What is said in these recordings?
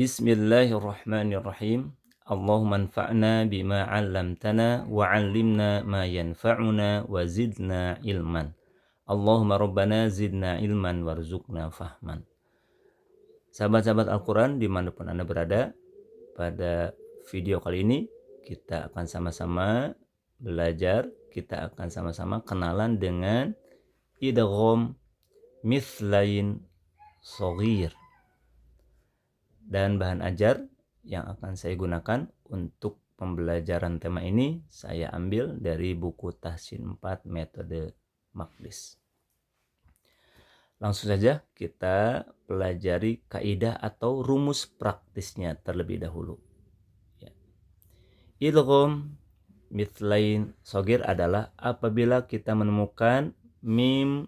Bismillahirrahmanirrahim. Allahumma anfa'na bima 'allamtana wa 'allimna ma yanfa'una wa zidna ilman. Allahumma rabbana zidna ilman warzuqna fahman. Sahabat-sahabat Al-Quran dimanapun Anda berada, pada video kali ini kita akan sama-sama belajar, kita akan sama-sama kenalan dengan idgham mithlain shaghir. Dan bahan ajar yang akan saya gunakan untuk pembelajaran tema ini saya ambil dari buku Tahsin 4 Metode Maqdis. Langsung saja kita pelajari kaidah atau rumus praktisnya terlebih dahulu. Idgham mithlain shaghir adalah apabila kita menemukan mim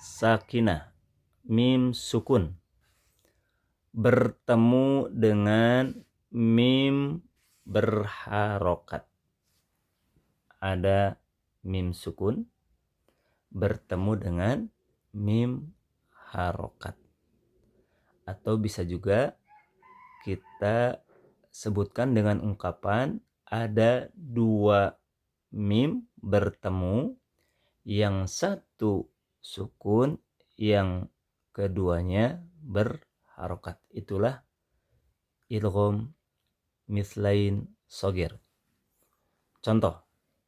sakinah, mim sukun bertemu dengan mim berharokat. Ada mim sukun bertemu dengan mim harokat. Atau bisa juga kita sebutkan dengan ungkapan ada dua mim bertemu, yang satu sukun, yang keduanya berharokat. Itulah idgham mithlain shaghir. Contoh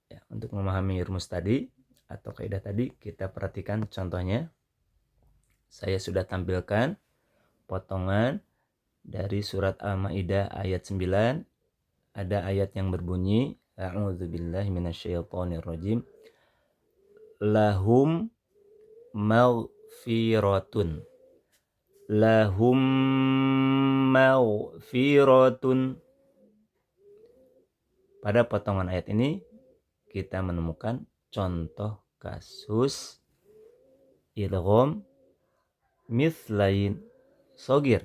ya, untuk memahami rumus tadi atau kaidah tadi, kita perhatikan contohnya. Saya sudah tampilkan potongan dari surat Al-Maidah ayat 9. Ada ayat yang berbunyi a'udzubillahi minasyaitonirrajim. Lahum maghfiratun. Lahum maghfiratun. Pada potongan ayat ini kita menemukan contoh kasus idgham mithlain shaghir,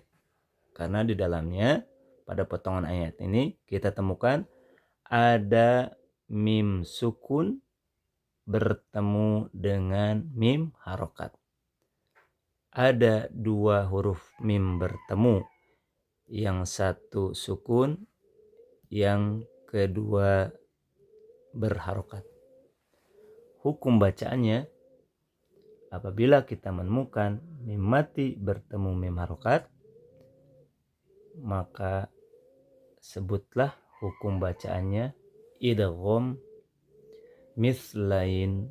karena di dalamnya pada potongan ayat ini kita temukan ada mim sukun bertemu dengan mim harokat. Ada dua huruf mim bertemu, yang satu sukun, yang kedua berharokat. Hukum bacaannya, apabila kita menemukan mim mati bertemu mim harokat, maka sebutlah hukum bacaannya idgham mithlain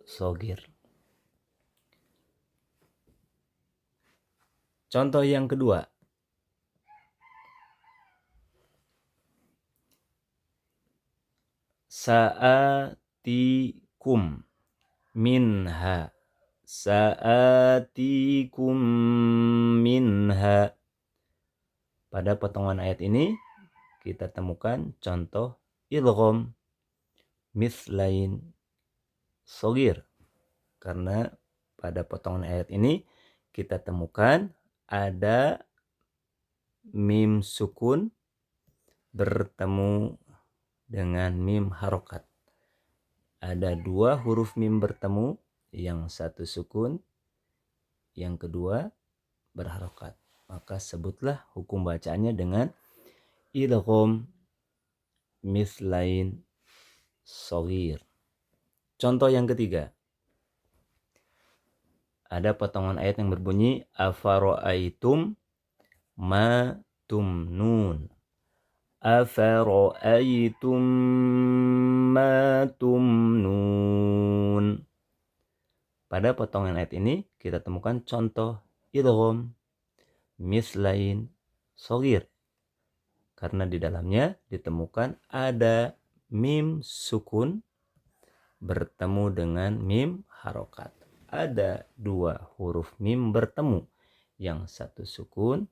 shaghir. Contoh yang kedua, sa'atikum minha. Sa'atikum minha. Pada potongan ayat ini kita temukan contoh idgham mithlain shaghir, karena pada potongan ayat ini kita temukan ada mim sukun bertemu dengan mim harokat. Ada dua huruf mim bertemu, yang satu sukun, yang kedua berharokat. Maka sebutlah hukum bacaannya dengan idgham mithlain shaghir. Contoh yang ketiga, ada potongan ayat yang berbunyi afara'aitum ma tumnun. Afara'aitum ma tumnun. Pada potongan ayat ini kita temukan contoh idgham mithlain shaghir, karena di dalamnya ditemukan ada mim sukun bertemu dengan mim harokat. Ada dua huruf mim bertemu, yang satu sukun,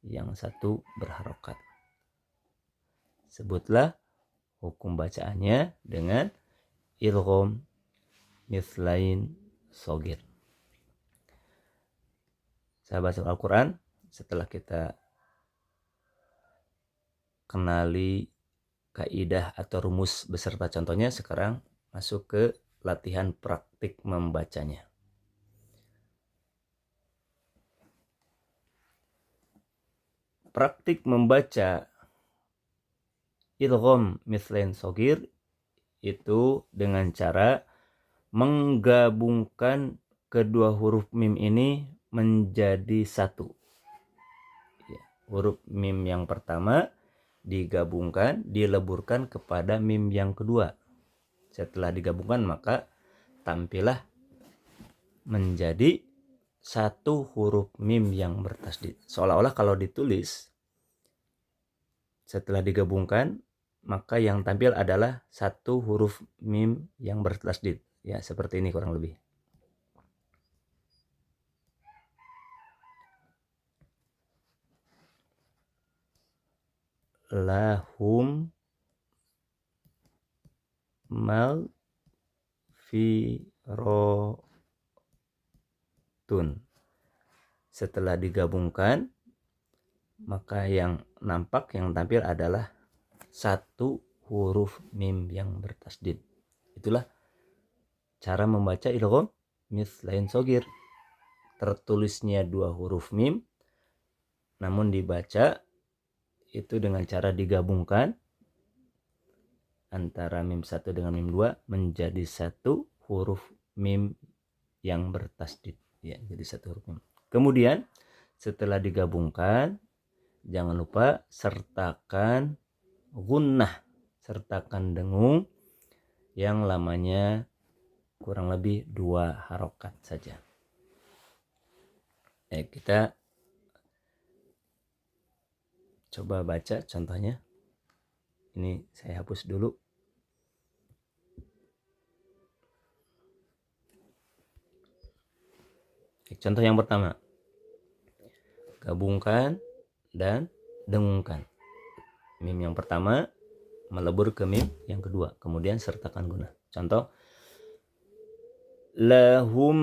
yang satu berharokat. Sebutlah hukum bacaannya dengan idgham mithlain shaghir. Sahabat Al-Quran, setelah kita kenali kaidah atau rumus beserta contohnya, sekarang masuk ke latihan praktik membacanya. praktik membaca idgham mithlain shagir itu dengan cara menggabungkan kedua huruf mim ini menjadi satu. Ya, huruf mim yang pertama digabungkan, dileburkan kepada mim yang kedua. Setelah digabungkan maka tampillah menjadi satu huruf mim yang bertasdid. Seolah-olah kalau ditulis setelah digabungkan maka yang tampil adalah satu huruf mim yang bertasdid. Ya, seperti ini kurang lebih. Lahum maghfiratun. Setelah digabungkan maka yang nampak, yang tampil adalah satu huruf mim yang bertasdid. Itulah cara membaca idgham mithlain shagir. Tertulisnya dua huruf mim, namun dibaca itu dengan cara digabungkan antara mim 1 dengan mim 2 menjadi satu huruf mim yang bertasdid. Ya, jadi satu huruf mim. Kemudian setelah digabungkan, jangan lupa sertakan gunnah, sertakan dengung yang lamanya kurang lebih 2 harokat saja. Kita coba baca contohnya. Ini saya hapus dulu. Contoh yang pertama, gabungkan dan dengungkan. Mim yang pertama melebur ke mim yang kedua, kemudian sertakan guna. Contoh, lahum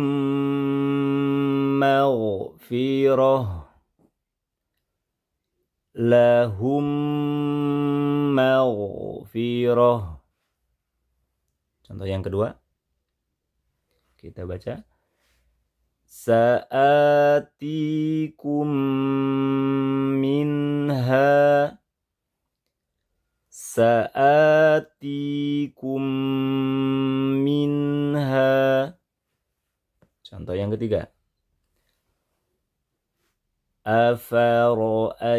maghfirah, lahum maghfirah. Contoh yang kedua, kita baca, sa'atikum minha, sa'atikum minha. Contoh yang ketiga, afara'aytum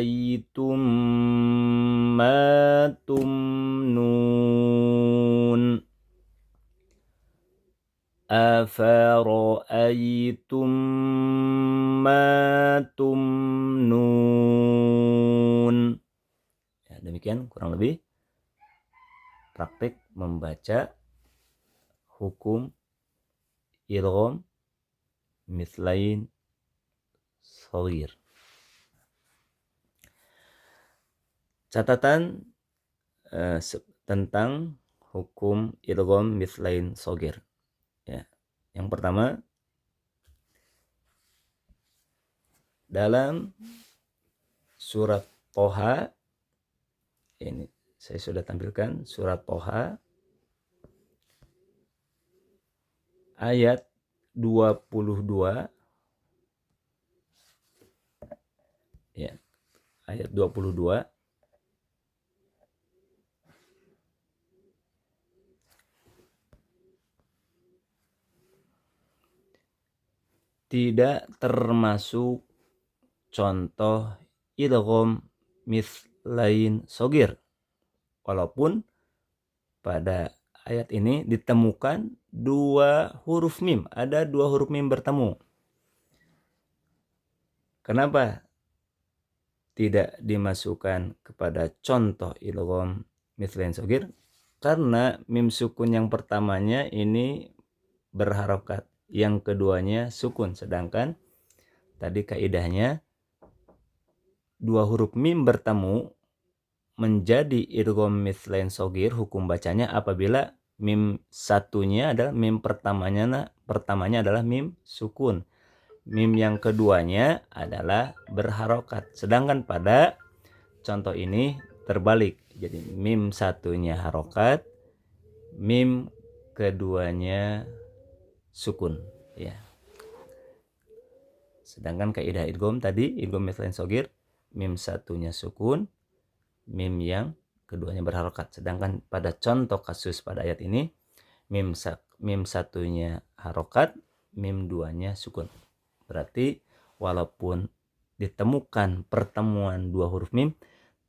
ma tumnun, afara'aytum ma tumnun. Ya, demikian kurang lebih praktik membaca hukum idgham mithlain shagir. Catatan tentang hukum idgham mithlain shagir. Ya. Yang pertama, dalam surat Toha, ini saya sudah tampilkan surat Toha ayat 22, ya, ayat 22, tidak termasuk contoh idgham mithlain shagir, walaupun pada ayat ini ditemukan 2 huruf mim, ada 2 huruf mim bertemu. Kenapa tidak dimasukkan kepada contoh idgham mithlain shagir? Karena mim sukun yang pertamanya ini berharokat, yang keduanya sukun, sedangkan tadi kaidahnya 2 huruf mim bertemu menjadi idgham mithlain shagir. Hukum bacanya apabila mim satunya adalah mim pertamanya adalah mim sukun, mim yang keduanya adalah berharokat, sedangkan pada contoh ini terbalik. Jadi mim satunya harokat, mim keduanya sukun, ya. Sedangkan kaidah idgham tadi, idgham mithlain shagir, mim satunya sukun, mim yang keduanya berharokat. Sedangkan pada contoh kasus pada ayat ini, mim satunya harokat, mim duanya sukun. Berarti walaupun ditemukan pertemuan dua huruf mim,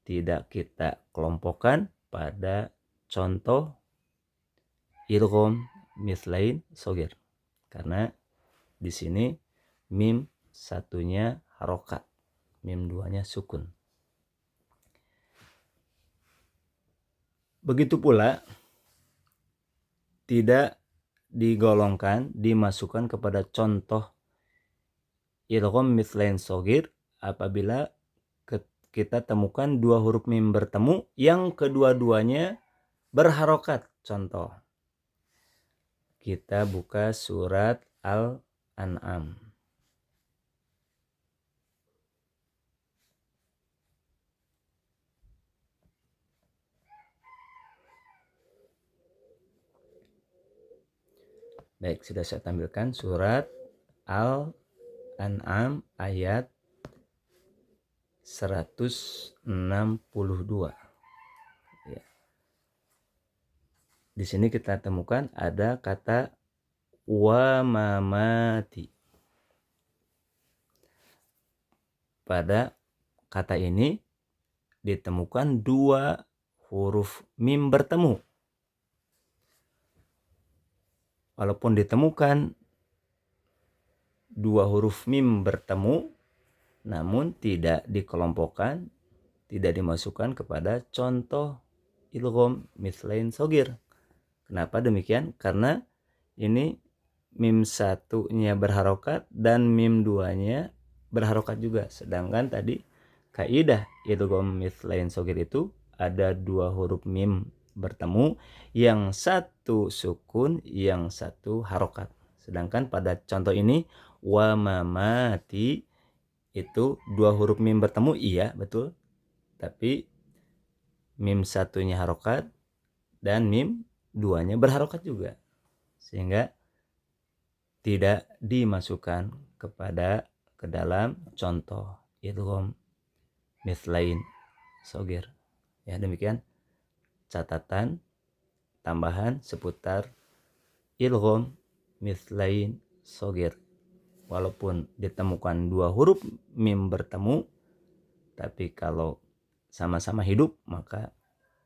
tidak kita kelompokkan pada contoh idgham mithlain shogir. Karena di sini mim satunya harokat, mim duanya sukun. Begitu pula tidak digolongkan, dimasukkan kepada contoh idgham mithlain shogir apabila kita temukan dua huruf mim bertemu yang kedua-duanya berharokat. Contoh, kita buka surat Al-An'am. Baik, sudah saya tampilkan surat Al-An'am ayat 162. Ya. Di sini kita temukan ada kata wa mamati. Pada kata ini ditemukan dua huruf mim bertemu. Walaupun ditemukan dua huruf mim bertemu, namun tidak dikelompokkan, tidak dimasukkan kepada contoh idgham mithlain shogir. Kenapa demikian? Karena ini mim satunya berharokat dan mim duanya berharokat juga. Sedangkan tadi kaidah idgham mithlain shogir itu ada dua huruf mim bertemu, yang satu sukun, yang satu harokat. Sedangkan pada contoh ini wa mamati itu dua huruf mim bertemu, iya betul, tapi mim satunya harokat dan mim duanya berharokat juga, sehingga tidak dimasukkan ke dalam contoh idgham mithlain shogir. Ya, demikian catatan tambahan seputar idgham mithlain shogir. Walaupun ditemukan dua huruf mim bertemu, tapi kalau sama-sama hidup maka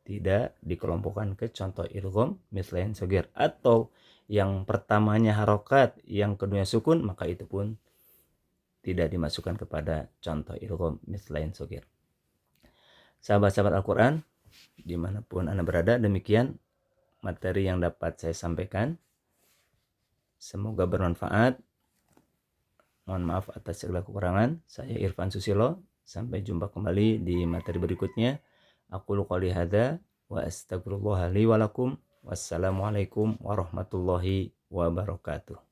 tidak dikelompokkan ke contoh idgham mithlain shogir. Atau yang pertamanya harokat, yang keduanya sukun, maka itu pun tidak dimasukkan kepada contoh idgham mithlain shogir. Sahabat-sahabat Al-Quran dimanapun Anda berada, demikian materi yang dapat saya sampaikan. Semoga bermanfaat. Mohon maaf atas segala kekurangan. Saya Irfan Susilo. Sampai jumpa kembali di materi berikutnya. Aqulu qouli hadza wa astaghfirullah li wa lakum. Wassalamualaikum warahmatullahi wabarakatuh.